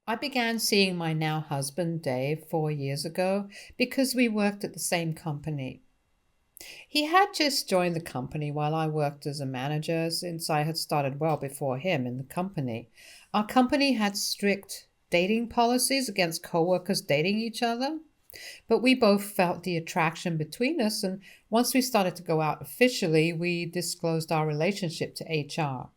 I began seeing my now husband, Dave, 4 years ago because we worked at the same company. He had just joined the company while I worked as a manager since I had started well before him in the company. Our company had strict dating policies against coworkers dating each other, but we both felt the attraction between us, and once we started to go out officially, we disclosed our relationship to HR.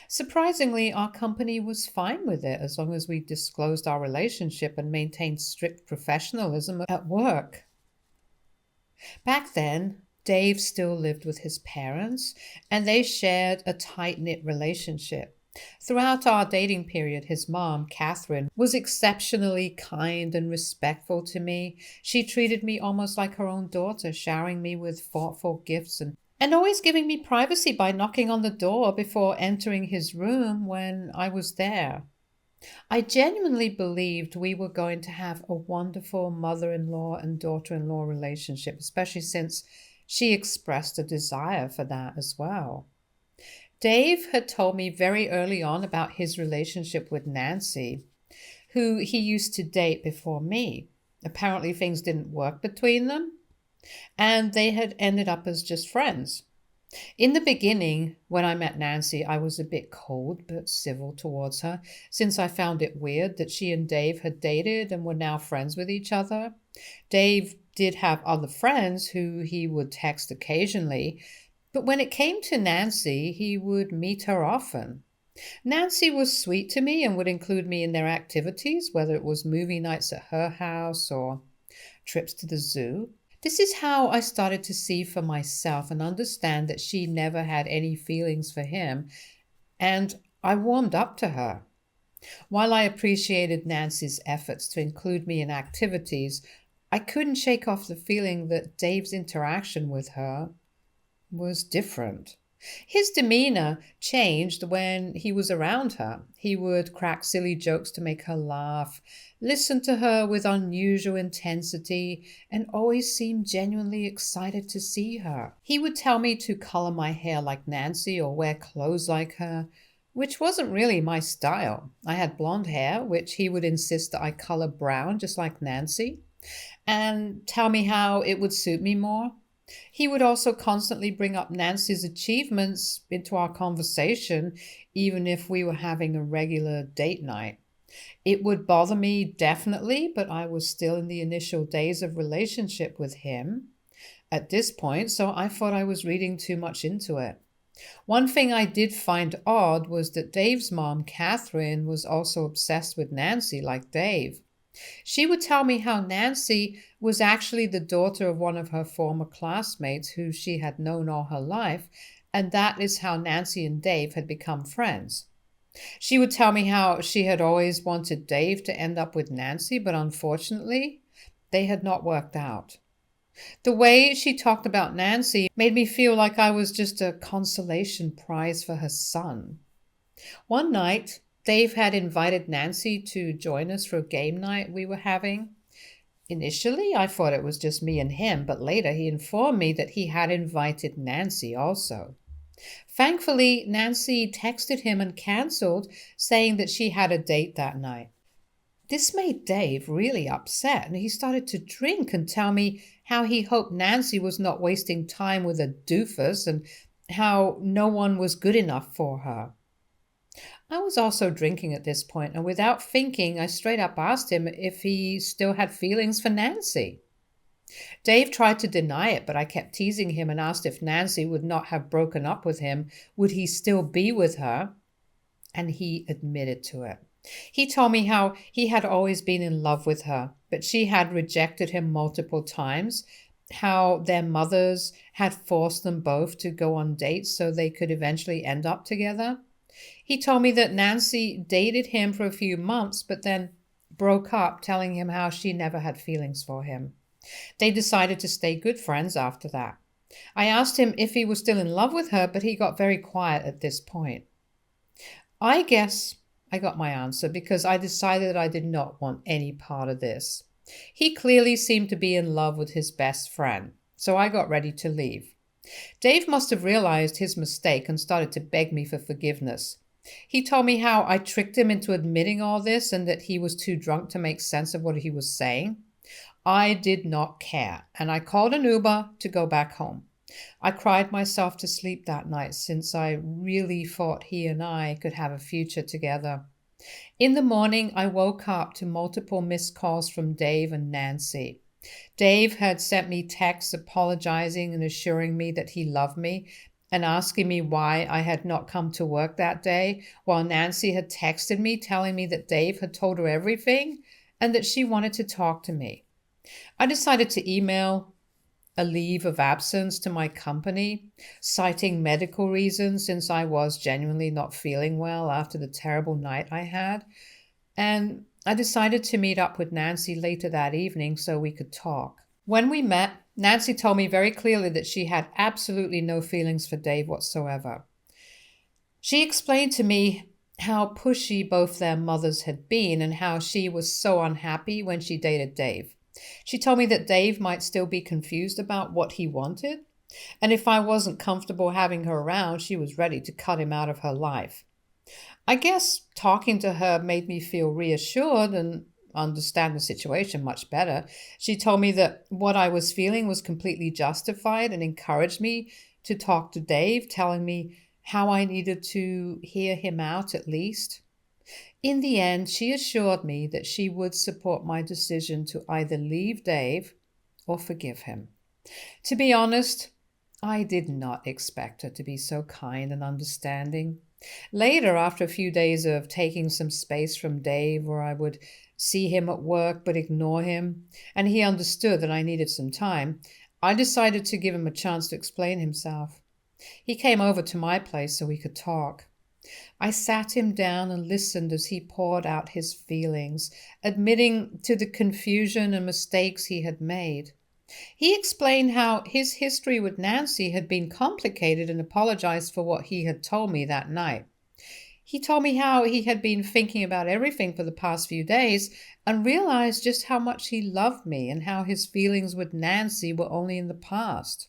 Surprisingly, our company was fine with it as long as we disclosed our relationship and maintained strict professionalism at work. Back then, Dave still lived with his parents, and they shared a tight knit relationship. Throughout our dating period, his mom, Catherine, was exceptionally kind and respectful to me. She treated me almost like her own daughter, showering me with thoughtful gifts and always giving me privacy by knocking on the door before entering his room when I was there. I genuinely believed we were going to have a wonderful mother in law and daughter in law relationship, especially since she expressed a desire for that as well. Dave had told me very early on about his relationship with Nancy, who he used to date before me. Apparently, things didn't work between them, and they had ended up as just friends. In the beginning, when I met Nancy, I was a bit cold but civil towards her, since I found it weird that she and Dave had dated and were now friends with each other. Dave did have other friends who he would text occasionally, but when it came to Nancy, he would meet her often. Nancy was sweet to me and would include me in their activities, whether it was movie nights at her house or trips to the zoo. This is how I started to see for myself and understand that she never had any feelings for him, and I warmed up to her. While I appreciated Nancy's efforts to include me in activities, I couldn't shake off the feeling that Dave's interaction with her was different. His demeanor changed when he was around her. He would crack silly jokes to make her laugh, listen to her with unusual intensity, and always seemed genuinely excited to see her. He would tell me to color my hair like Nancy or wear clothes like her, which wasn't really my style. I had blonde hair, which he would insist that I color brown just like Nancy, and tell me how it would suit me more. He would also constantly bring up Nancy's achievements into our conversation, even if we were having a regular date night. It would bother me definitely, but I was still in the initial days of relationship with him at this point, so I thought I was reading too much into it. One thing I did find odd was that Dave's mom, Catherine, was also obsessed with Nancy like Dave. She would tell me how Nancy was actually the daughter of one of her former classmates who she had known all her life, and that is how Nancy and Dave had become friends. She would tell me how she had always wanted Dave to end up with Nancy, but unfortunately, they had not worked out. The way she talked about Nancy made me feel like I was just a consolation prize for her son. One night, Dave had invited Nancy to join us for a game night we were having. Initially, I thought it was just me and him, but later he informed me that he had invited Nancy also. Thankfully, Nancy texted him and canceled, saying that she had a date that night. This made Dave really upset, and he started to drink and tell me how he hoped Nancy was not wasting time with a doofus and how no one was good enough for her. I was also drinking at this point, and without thinking, I straight up asked him if he still had feelings for Nancy. Dave tried to deny it, but I kept teasing him and asked if Nancy would not have broken up with him, would he still be with her? And he admitted to it. He told me how he had always been in love with her, but she had rejected him multiple times, how their mothers had forced them both to go on dates so they could eventually end up together. He told me that Nancy dated him for a few months, but then broke up, telling him how she never had feelings for him. They decided to stay good friends after that. I asked him if he was still in love with her, but he got very quiet at this point. I guess I got my answer because I decided that I did not want any part of this. He clearly seemed to be in love with his best friend, so I got ready to leave. Dave must have realized his mistake and started to beg me for forgiveness. He told me how I tricked him into admitting all this and that he was too drunk to make sense of what he was saying. I did not care, and I called an Uber to go back home. I cried myself to sleep that night since I really thought he and I could have a future together. In the morning, I woke up to multiple missed calls from Dave and Nancy. Dave had sent me texts apologizing and assuring me that he loved me and asking me why I had not come to work that day, while Nancy had texted me telling me that Dave had told her everything and that she wanted to talk to me. I decided to email a leave of absence to my company, citing medical reasons since I was genuinely not feeling well after the terrible night I had. And I decided to meet up with Nancy later that evening so we could talk. When we met, Nancy told me very clearly that she had absolutely no feelings for Dave whatsoever. She explained to me how pushy both their mothers had been and how she was so unhappy when she dated Dave. She told me that Dave might still be confused about what he wanted, and if I wasn't comfortable having her around, she was ready to cut him out of her life. I guess talking to her made me feel reassured and understand the situation much better. She told me that what I was feeling was completely justified and encouraged me to talk to Dave, telling me how I needed to hear him out at least. In the end, she assured me that she would support my decision to either leave Dave or forgive him. To be honest, I did not expect her to be so kind and understanding. Later, after a few days of taking some space from Dave, where I would see him at work but ignore him, and he understood that I needed some time, I decided to give him a chance to explain himself. He came over to my place so we could talk. I sat him down and listened as he poured out his feelings, admitting to the confusion and mistakes he had made. He explained how his history with Nancy had been complicated and apologized for what he had told me that night. He told me how he had been thinking about everything for the past few days and realized just how much he loved me and how his feelings with Nancy were only in the past.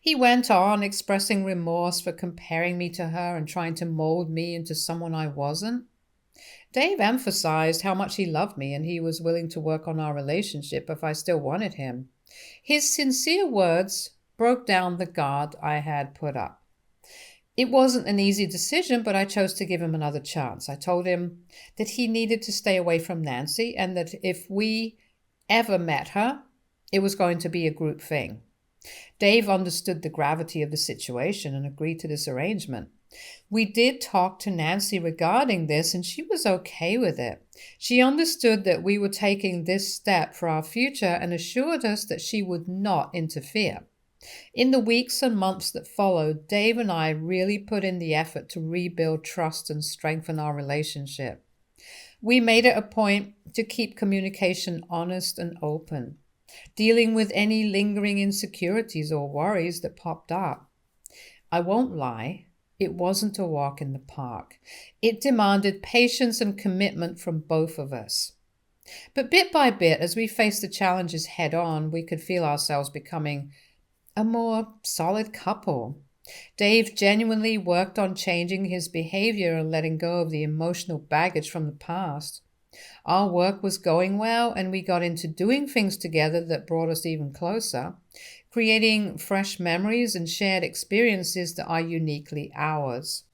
He went on expressing remorse for comparing me to her and trying to mold me into someone I wasn't. Dave emphasized how much he loved me and he was willing to work on our relationship if I still wanted him. His sincere words broke down the guard I had put up. It wasn't an easy decision, but I chose to give him another chance. I told him that he needed to stay away from Nancy and that if we ever met her, it was going to be a group thing. Dave understood the gravity of the situation and agreed to this arrangement. We did talk to Nancy regarding this, and she was okay with it. She understood that we were taking this step for our future and assured us that she would not interfere. In the weeks and months that followed, Dave and I really put in the effort to rebuild trust and strengthen our relationship. We made it a point to keep communication honest and open, dealing with any lingering insecurities or worries that popped up. I won't lie, it wasn't a walk in the park. It demanded patience and commitment from both of us. But bit by bit, as we faced the challenges head on, we could feel ourselves becoming a more solid couple. Dave genuinely worked on changing his behavior and letting go of the emotional baggage from the past. Our work was going well, and we got into doing things together that brought us even closer, creating fresh memories and shared experiences that are uniquely ours.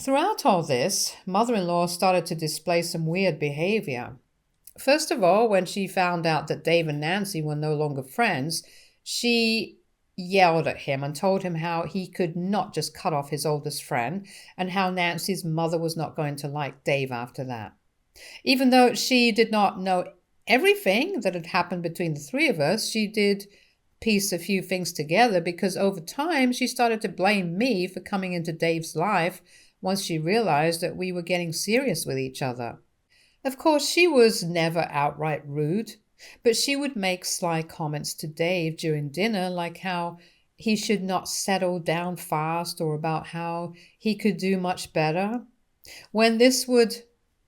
Throughout all this, mother-in-law started to display some weird behavior. First of all, when she found out that Dave and Nancy were no longer friends, she yelled at him and told him how he could not just cut off his oldest friend and how Nancy's mother was not going to like Dave after that. Even though she did not know everything that had happened between the three of us, she did piece a few things together because over time she started to blame me for coming into Dave's life once she realized that we were getting serious with each other. Of course, she was never outright rude, but she would make sly comments to Dave during dinner, like how he should not settle down fast or about how he could do much better. When this would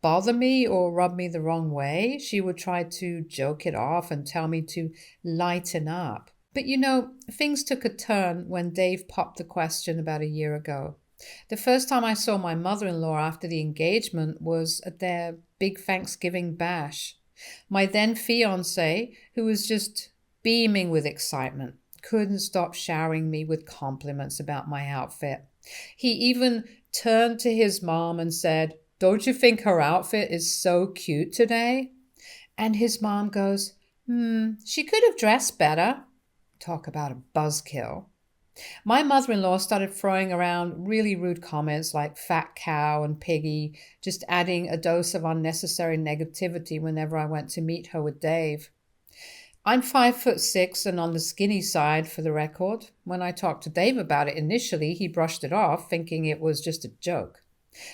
bother me or rub me the wrong way, she would try to joke it off and tell me to lighten up. But things took a turn when Dave popped the question about a year ago. The first time I saw my mother-in-law after the engagement was at their big Thanksgiving bash. My then fiance, who was just beaming with excitement, couldn't stop showering me with compliments about my outfit. He even turned to his mom and said, "Don't you think her outfit is so cute today?" And his mom goes, she could have dressed better. Talk about a buzzkill. My mother-in-law started throwing around really rude comments like fat cow and piggy, just adding a dose of unnecessary negativity whenever I went to meet her with Dave. I'm 5'6" and on the skinny side, for the record. When I talked to Dave about it initially, he brushed it off, thinking it was just a joke.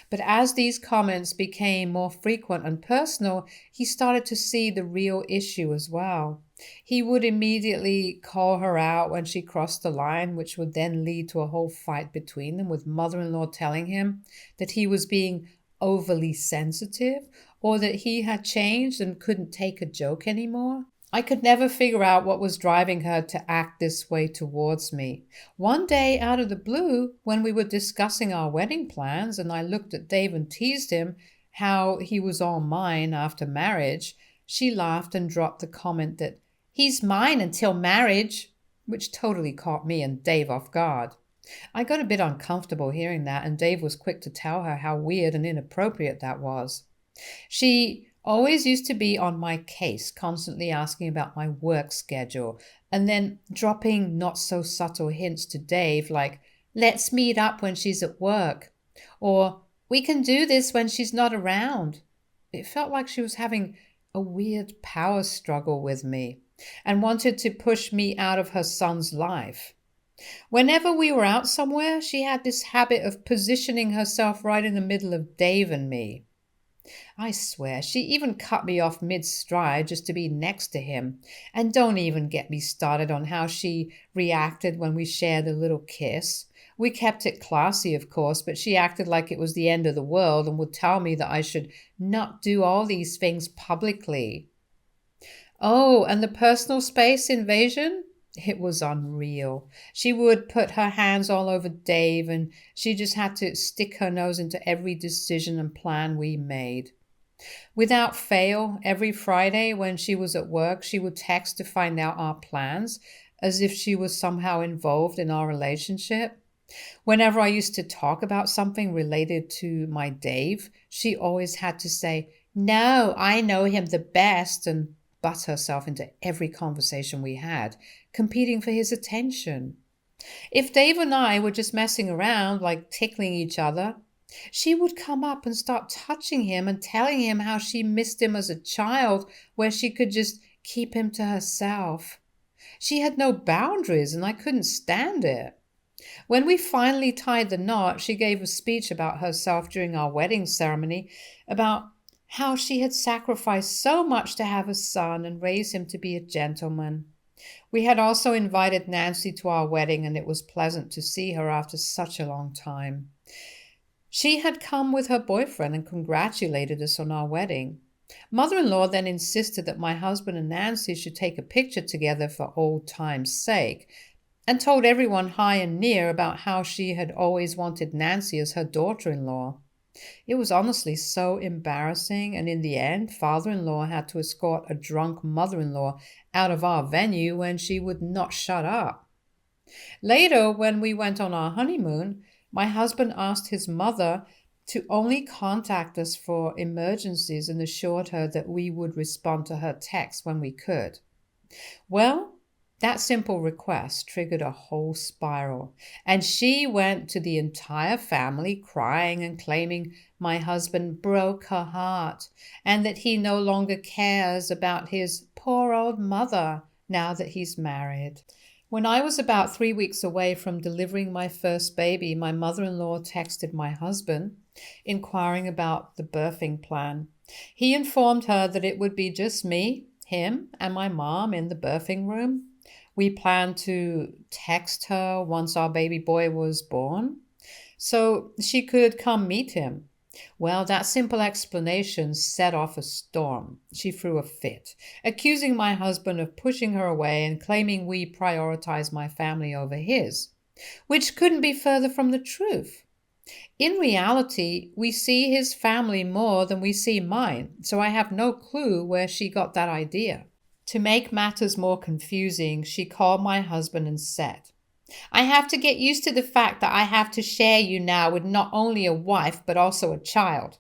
But as these comments became more frequent and personal, he started to see the real issue as well. He would immediately call her out when she crossed the line, which would then lead to a whole fight between them, with mother-in-law telling him that he was being overly sensitive or that he had changed and couldn't take a joke anymore. I could never figure out what was driving her to act this way towards me. One day, out of the blue, when we were discussing our wedding plans and I looked at Dave and teased him how he was all mine after marriage, she laughed and dropped the comment that he's mine until marriage, which totally caught me and Dave off guard. I got a bit uncomfortable hearing that, and Dave was quick to tell her how weird and inappropriate that was. She always used to be on my case, constantly asking about my work schedule, and then dropping not so subtle hints to Dave like, "Let's meet up when she's at work," or "We can do this when she's not around." It felt like she was having a weird power struggle with me and wanted to push me out of her son's life. Whenever we were out somewhere, she had this habit of positioning herself right in the middle of Dave and me. I swear, she even cut me off mid-stride just to be next to him. And don't even get me started on how she reacted when we shared a little kiss. We kept it classy, of course, but she acted like it was the end of the world and would tell me that I should not do all these things publicly. Oh, and the personal space invasion? It was unreal. She would put her hands all over Dave, and she just had to stick her nose into every decision and plan we made. Without fail, every Friday when she was at work, she would text to find out our plans, as if she was somehow involved in our relationship. Whenever I used to talk about something related to my Dave, she always had to say, "No, I know him the best," and butt herself into every conversation we had, competing for his attention. If Dave and I were just messing around, like tickling each other, she would come up and start touching him and telling him how she missed him as a child, where she could just keep him to herself. She had no boundaries, and I couldn't stand it. When we finally tied the knot, she gave a speech about herself during our wedding ceremony, about how she had sacrificed so much to have a son and raise him to be a gentleman. We had also invited Nancy to our wedding, and it was pleasant to see her after such a long time. She had come with her boyfriend and congratulated us on our wedding. Mother-in-law then insisted that my husband and Nancy should take a picture together for old time's sake, and told everyone high and near about how she had always wanted Nancy as her daughter-in-law. It was honestly so embarrassing, and in the end, father-in-law had to escort a drunk mother-in-law out of our venue when she would not shut up. Later, when we went on our honeymoon, my husband asked his mother to only contact us for emergencies and assured her that we would respond to her texts when we could. Well, that simple request triggered a whole spiral, and she went to the entire family crying and claiming my husband broke her heart and that he no longer cares about his poor old mother now that he's married. When I was about 3 weeks away from delivering my first baby, my mother-in-law texted my husband, inquiring about the birthing plan. He informed her that it would be just me, him, and my mom in the birthing room. We planned to text her once our baby boy was born, so she could come meet him. Well, that simple explanation set off a storm. She threw a fit, accusing my husband of pushing her away and claiming we prioritized my family over his, which couldn't be further from the truth. In reality, we see his family more than we see mine, so I have no clue where she got that idea. To make matters more confusing, she called my husband and said, I have to get used to the fact that I have to share you now with not only a wife, but also a child.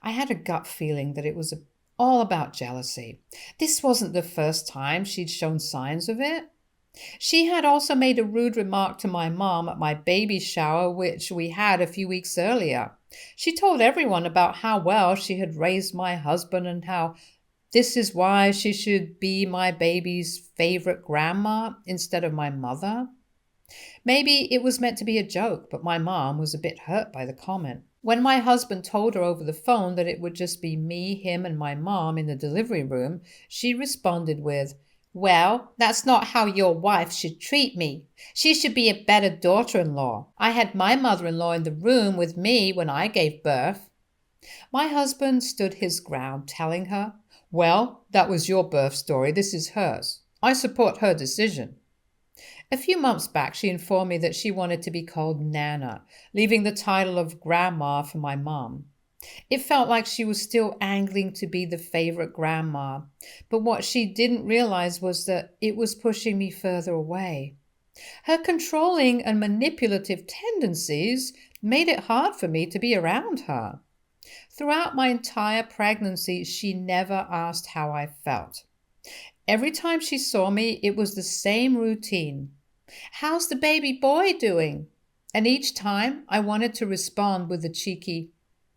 I had a gut feeling that it was all about jealousy. This wasn't the first time she'd shown signs of it. She had also made a rude remark to my mom at my baby shower, which we had a few weeks earlier. She told everyone about how well she had raised my husband and how this is why she should be my baby's favorite grandma instead of my mother. Maybe it was meant to be a joke, but my mom was a bit hurt by the comment. When my husband told her over the phone that it would just be me, him, and my mom in the delivery room, she responded with, well, that's not how your wife should treat me. She should be a better daughter-in-law. I had my mother-in-law in the room with me when I gave birth. My husband stood his ground, telling her, well, that was your birth story. This is hers. I support her decision. A few months back, she informed me that she wanted to be called Nana, leaving the title of Grandma for my mom. It felt like she was still angling to be the favorite grandma, but what she didn't realize was that it was pushing me further away. Her controlling and manipulative tendencies made it hard for me to be around her. Throughout my entire pregnancy, she never asked how I felt. Every time she saw me, it was the same routine. How's the baby boy doing? And each time I wanted to respond with a cheeky,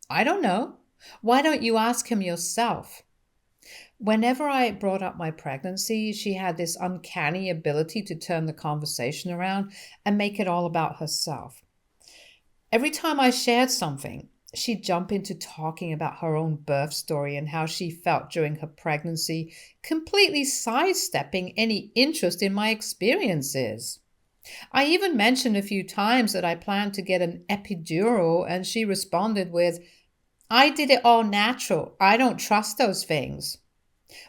I don't know. Why don't you ask him yourself? Whenever I brought up my pregnancy, she had this uncanny ability to turn the conversation around and make it all about herself. Every time I shared something, she'd jump into talking about her own birth story and how she felt during her pregnancy, completely sidestepping any interest in my experiences. I even mentioned a few times that I planned to get an epidural, and she responded with, I did it all natural. I don't trust those things.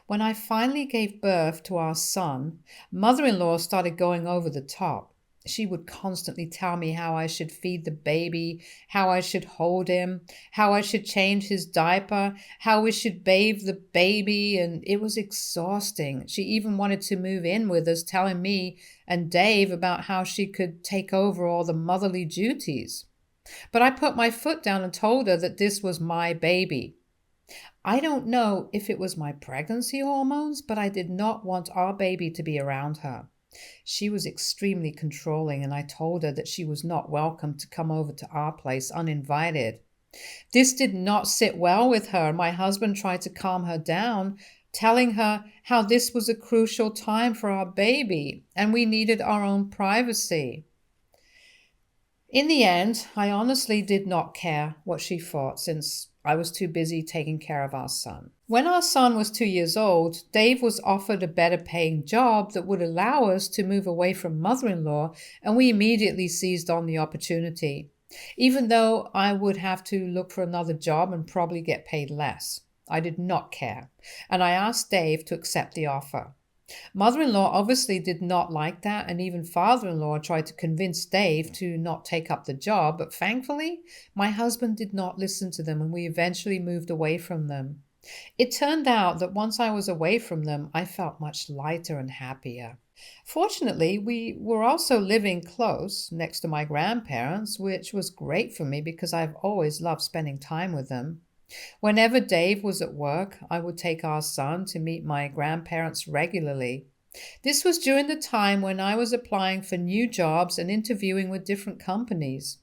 When I finally gave birth to our son, mother-in-law started going over the top. She would constantly tell me how I should feed the baby, how I should hold him, how I should change his diaper, how we should bathe the baby, and it was exhausting. She even wanted to move in with us, telling me and Dave about how she could take over all the motherly duties. But I put my foot down and told her that this was my baby. I don't know if it was my pregnancy hormones, but I did not want our baby to be around her. She was extremely controlling, and I told her that she was not welcome to come over to our place uninvited. This did not sit well with her, and my husband tried to calm her down, telling her how this was a crucial time for our baby, and we needed our own privacy. In the end, I honestly did not care what she thought, since I was too busy taking care of our son. When our son was 2 years old, Dave was offered a better paying job that would allow us to move away from mother-in-law, and we immediately seized on the opportunity, even though I would have to look for another job and probably get paid less. I did not care, and I asked Dave to accept the offer. Mother-in-law obviously did not like that, and even father-in-law tried to convince Dave to not take up the job, but thankfully, my husband did not listen to them, and we eventually moved away from them. It turned out that once I was away from them, I felt much lighter and happier. Fortunately, we were also living close next to my grandparents, which was great for me because I've always loved spending time with them. Whenever Dave was at work, I would take our son to meet my grandparents regularly. This was during the time when I was applying for new jobs and interviewing with different companies.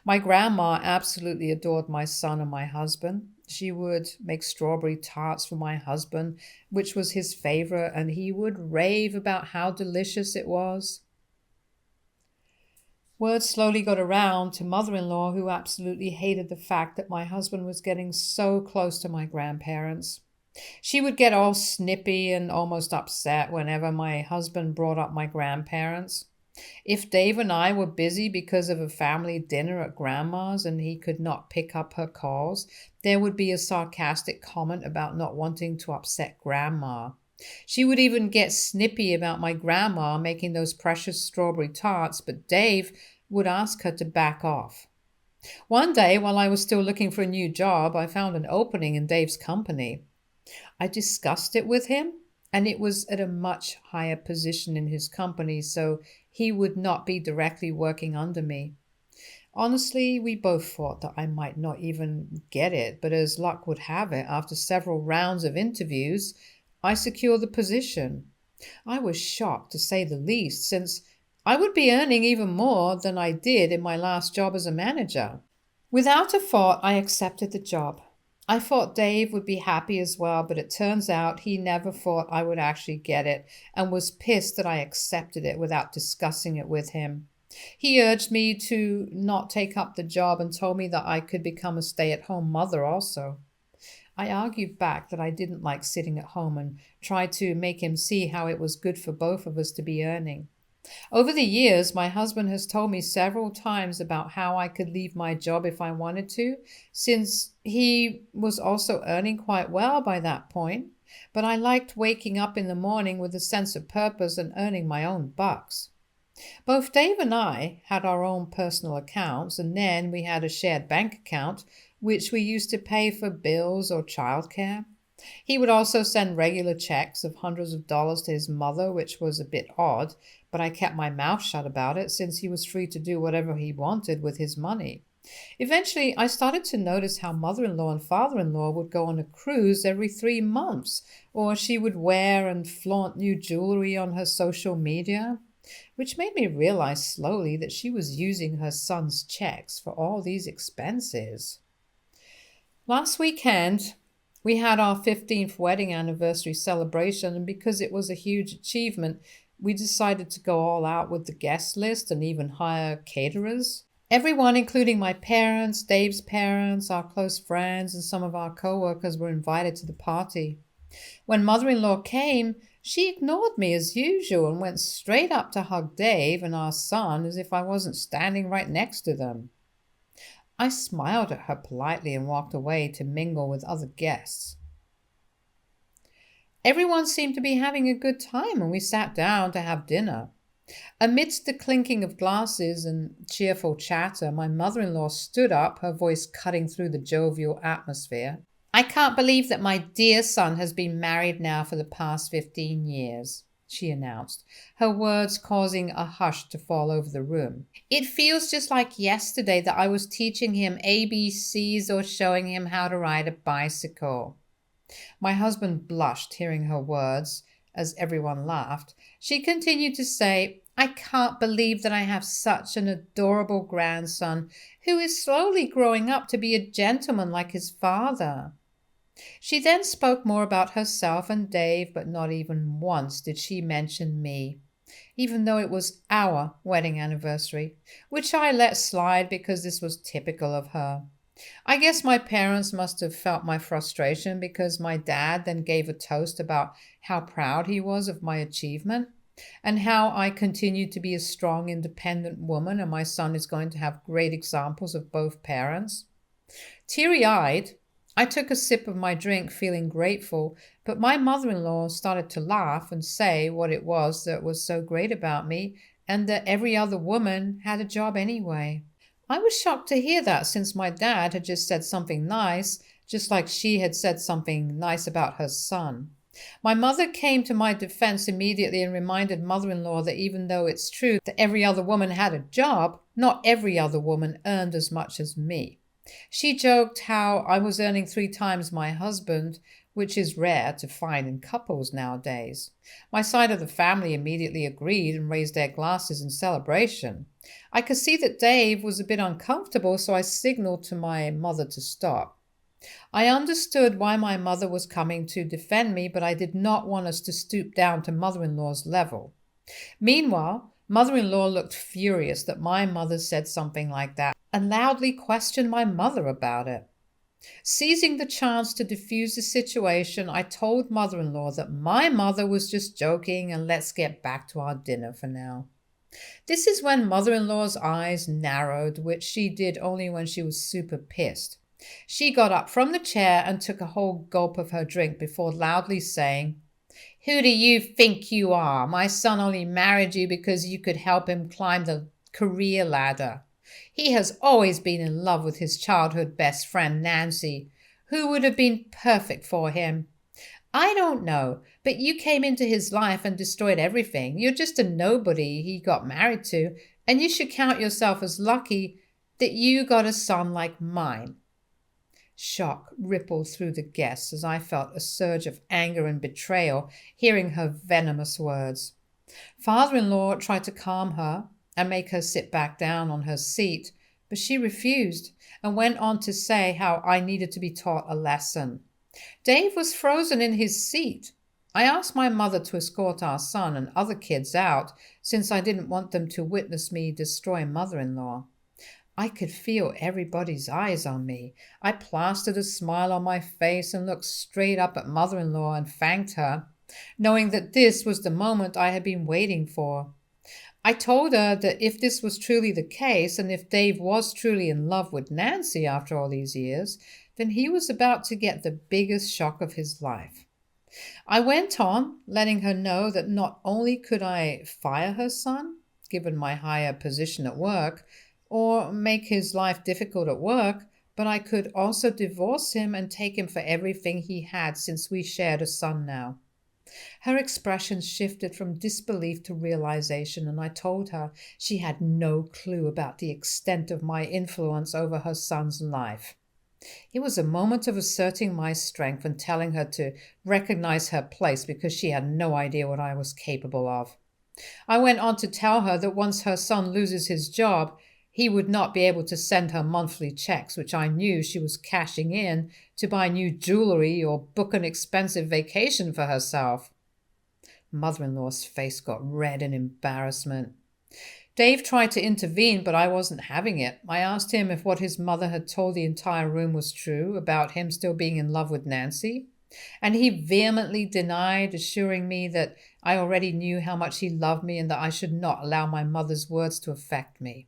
My grandma absolutely adored my son and my husband. She would make strawberry tarts for my husband, which was his favorite, and he would rave about how delicious it was. Word slowly got around to mother-in-law, who absolutely hated the fact that my husband was getting so close to my grandparents. She would get all snippy and almost upset whenever my husband brought up my grandparents. If Dave and I were busy because of a family dinner at grandma's and he could not pick up her calls, there would be a sarcastic comment about not wanting to upset grandma. She would even get snippy about my grandma making those precious strawberry tarts, but Dave would ask her to back off. One day, while I was still looking for a new job, I found an opening in Dave's company. I discussed it with him, and it was at a much higher position in his company, so he would not be directly working under me. Honestly, we both thought that I might not even get it, but as luck would have it, after several rounds of interviews, I secured the position. I was shocked, to say the least, since I would be earning even more than I did in my last job as a manager. Without a thought, I accepted the job. I thought Dave would be happy as well, but it turns out he never thought I would actually get it and was pissed that I accepted it without discussing it with him. He urged me to not take up the job and told me that I could become a stay-at-home mother also. I argued back that I didn't like sitting at home and tried to make him see how it was good for both of us to be earning. Over the years, my husband has told me several times about how I could leave my job if I wanted to, since he was also earning quite well by that point. But I liked waking up in the morning with a sense of purpose and earning my own bucks. Both Dave and I had our own personal accounts, and then we had a shared bank account, which we used to pay for bills or childcare. He would also send regular checks of hundreds of dollars to his mother, which was a bit odd, but I kept my mouth shut about it since he was free to do whatever he wanted with his money. Eventually, I started to notice how mother-in-law and father-in-law would go on a cruise every 3 months, or she would wear and flaunt new jewelry on her social media, which made me realize slowly that she was using her son's checks for all these expenses. Last weekend, we had our 15th wedding anniversary celebration, and because it was a huge achievement, we decided to go all out with the guest list and even hire caterers. Everyone, including my parents, Dave's parents, our close friends, and some of our coworkers, were invited to the party. When mother-in-law came, she ignored me as usual and went straight up to hug Dave and our son as if I wasn't standing right next to them. I smiled at her politely and walked away to mingle with other guests. Everyone seemed to be having a good time, and we sat down to have dinner. Amidst the clinking of glasses and cheerful chatter, my mother-in-law stood up, her voice cutting through the jovial atmosphere. "I can't believe that my dear son has been married now for the past 15 years, she announced, her words causing a hush to fall over the room. "It feels just like yesterday that I was teaching him ABCs or showing him how to ride a bicycle." My husband blushed hearing her words as everyone laughed. She continued to say, "I can't believe that I have such an adorable grandson who is slowly growing up to be a gentleman like his father." She then spoke more about herself and Dave, but not even once did she mention me, even though it was our wedding anniversary, which I let slide because this was typical of her. I guess my parents must have felt my frustration because my dad then gave a toast about how proud he was of my achievement and how I continued to be a strong, independent woman, and my son is going to have great examples of both parents. Teary-eyed, I took a sip of my drink feeling grateful, but my mother-in-law started to laugh and say what it was that was so great about me and that every other woman had a job anyway. I was shocked to hear that since my dad had just said something nice, just like she had said something nice about her son. My mother came to my defense immediately and reminded mother-in-law that even though it's true that every other woman had a job, not every other woman earned as much as me. She joked how I was earning 3 times my husband, which is rare to find in couples nowadays. My side of the family immediately agreed and raised their glasses in celebration. I could see that Dave was a bit uncomfortable, so I signaled to my mother to stop. I understood why my mother was coming to defend me, but I did not want us to stoop down to mother-in-law's level. Meanwhile, mother-in-law looked furious that my mother said something like that and loudly questioned my mother about it. Seizing the chance to diffuse the situation, I told mother-in-law that my mother was just joking and let's get back to our dinner for now. This is when mother-in-law's eyes narrowed, which she did only when she was super pissed. She got up from the chair and took a whole gulp of her drink before loudly saying, "Who do you think you are? My son only married you because you could help him climb the career ladder. He has always been in love with his childhood best friend, Nancy, who would have been perfect for him. I don't know, but you came into his life and destroyed everything. You're just a nobody he got married to, and you should count yourself as lucky that you got a son like mine." Shock rippled through the guests as I felt a surge of anger and betrayal hearing her venomous words. Father-in-law tried to calm her and make her sit back down on her seat, but she refused and went on to say how I needed to be taught a lesson. Dave was frozen in his seat. I asked my mother to escort our son and other kids out since I didn't want them to witness me destroy mother-in-law. I could feel everybody's eyes on me. I plastered a smile on my face and looked straight up at mother-in-law and thanked her, knowing that this was the moment I had been waiting for. I told her that if this was truly the case, and if Dave was truly in love with Nancy after all these years, then he was about to get the biggest shock of his life. I went on, letting her know that not only could I fire her son, given my higher position at work, or make his life difficult at work, but I could also divorce him and take him for everything he had since we shared a son now. Her expression shifted from disbelief to realization, and I told her she had no clue about the extent of my influence over her son's life. It was a moment of asserting my strength and telling her to recognize her place because she had no idea what I was capable of. I went on to tell her that once her son loses his job, he would not be able to send her monthly checks, which I knew she was cashing in to buy new jewelry or book an expensive vacation for herself. Mother-in-law's face got red in embarrassment. Dave tried to intervene, but I wasn't having it. I asked him if what his mother had told the entire room was true about him still being in love with Nancy, and he vehemently denied, assuring me that I already knew how much he loved me and that I should not allow my mother's words to affect me.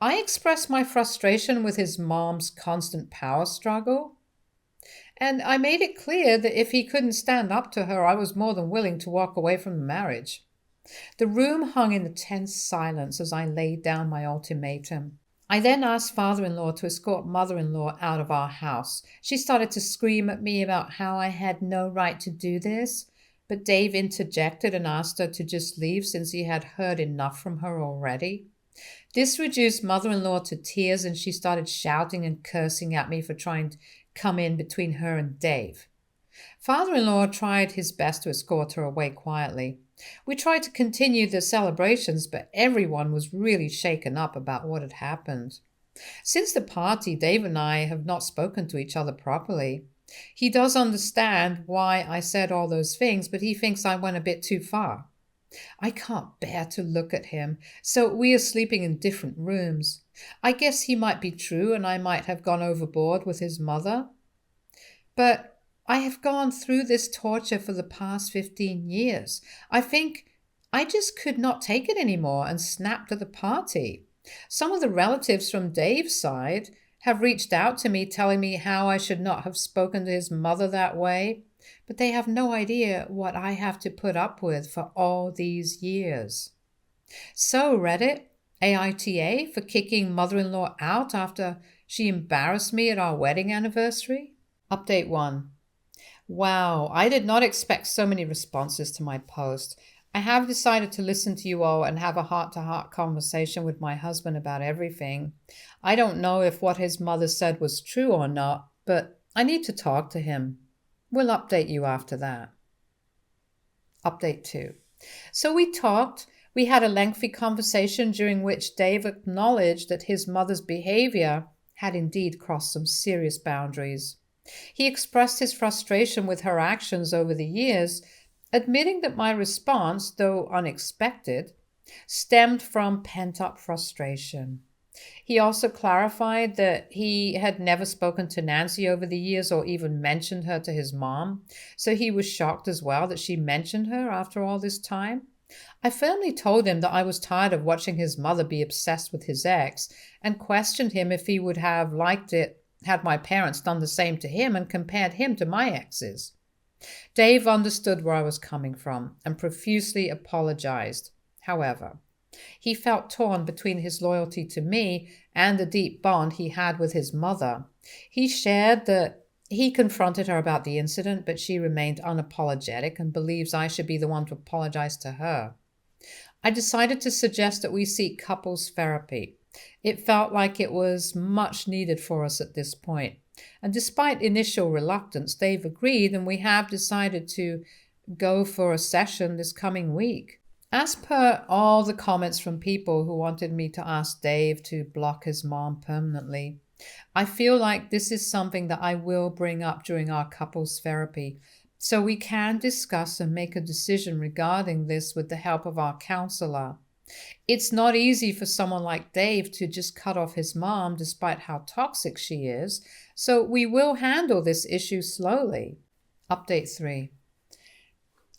I expressed my frustration with his mom's constant power struggle, and I made it clear that if he couldn't stand up to her, I was more than willing to walk away from the marriage. The room hung in a tense silence as I laid down my ultimatum. I then asked father-in-law to escort mother-in-law out of our house. She started to scream at me about how I had no right to do this, but Dave interjected and asked her to just leave since he had heard enough from her already. This reduced mother-in-law to tears, and she started shouting and cursing at me for trying to come in between her and Dave. Father-in-law tried his best to escort her away quietly. We tried to continue the celebrations, but everyone was really shaken up about what had happened. Since the party, Dave and I have not spoken to each other properly. He does understand why I said all those things, but he thinks I went a bit too far. I can't bear to look at him, so we are sleeping in different rooms. I guess he might be true, and I might have gone overboard with his mother. But I have gone through this torture for the past 15 years. I think I just could not take it anymore and snapped at the party. Some of the relatives from Dave's side have reached out to me telling me how I should not have spoken to his mother that way, but they have no idea what I have to put up with for all these years. So Reddit, AITA for kicking mother-in-law out after she embarrassed me at our wedding anniversary? Update 1. Wow, I did not expect so many responses to my post. I have decided to listen to you all and have a heart-to-heart conversation with my husband about everything. I don't know if what his mother said was true or not, but I need to talk to him. We'll update you after that. Update 2. So we talked. We had a lengthy conversation during which Dave acknowledged that his mother's behavior had indeed crossed some serious boundaries. He expressed his frustration with her actions over the years, admitting that my response, though unexpected, stemmed from pent-up frustration. He also clarified that he had never spoken to Nancy over the years or even mentioned her to his mom, so he was shocked as well that she mentioned her after all this time. I firmly told him that I was tired of watching his mother be obsessed with his ex and questioned him if he would have liked it had my parents done the same to him and compared him to my exes. Dave understood where I was coming from and profusely apologized. However, He felt torn between his loyalty to me and the deep bond he had with his mother. He shared that he confronted her about the incident, but she remained unapologetic and believes I should be the one to apologize to her. I decided to suggest that we seek couples therapy. It felt like it was much needed for us at this point. And despite initial reluctance, Dave agreed, and we have decided to go for a session this coming week. As per all the comments from people who wanted me to ask Dave to block his mom permanently, I feel like this is something that I will bring up during our couples therapy, so we can discuss and make a decision regarding this with the help of our counselor. It's not easy for someone like Dave to just cut off his mom despite how toxic she is, so we will handle this issue slowly. Update 3.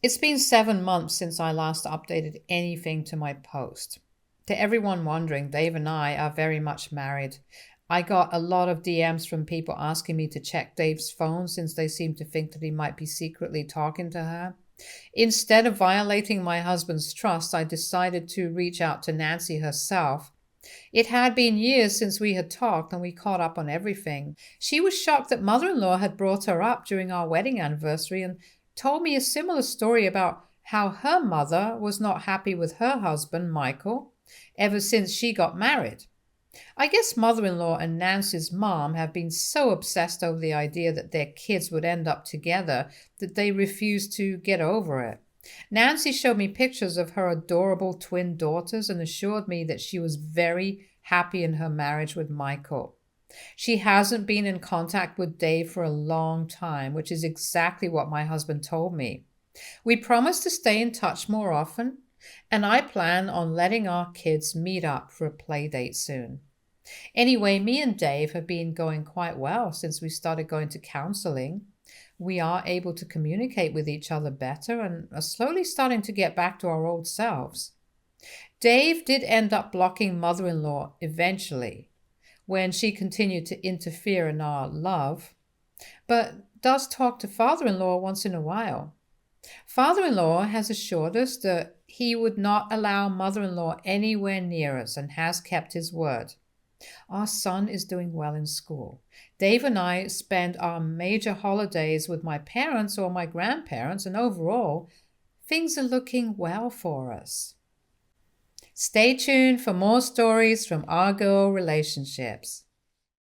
It's been 7 months since I last updated anything to my post. To everyone wondering, Dave and I are very much married. I got a lot of DMs from people asking me to check Dave's phone since they seem to think that he might be secretly talking to her. Instead of violating my husband's trust, I decided to reach out to Nancy herself. It had been years since we had talked and we caught up on everything. She was shocked that mother-in-law had brought her up during our wedding anniversary and told me a similar story about how her mother was not happy with her husband, Michael, ever since she got married. I guess mother-in-law and Nancy's mom have been so obsessed over the idea that their kids would end up together that they refuse to get over it. Nancy showed me pictures of her adorable twin daughters and assured me that she was very happy in her marriage with Michael. She hasn't been in contact with Dave for a long time, which is exactly what my husband told me. We promised to stay in touch more often, and I plan on letting our kids meet up for a play date soon. Anyway, me and Dave have been going quite well since we started going to counseling. We are able to communicate with each other better and are slowly starting to get back to our old selves. Dave did end up blocking mother-in-law eventually, when she continued to interfere in our love, but does talk to father-in-law once in a while. Father-in-law has assured us that he would not allow mother-in-law anywhere near us and has kept his word. Our son is doing well in school. Dave and I spend our major holidays with my parents or my grandparents, and overall, things are looking well for us. Stay tuned for more stories from our girl relationships.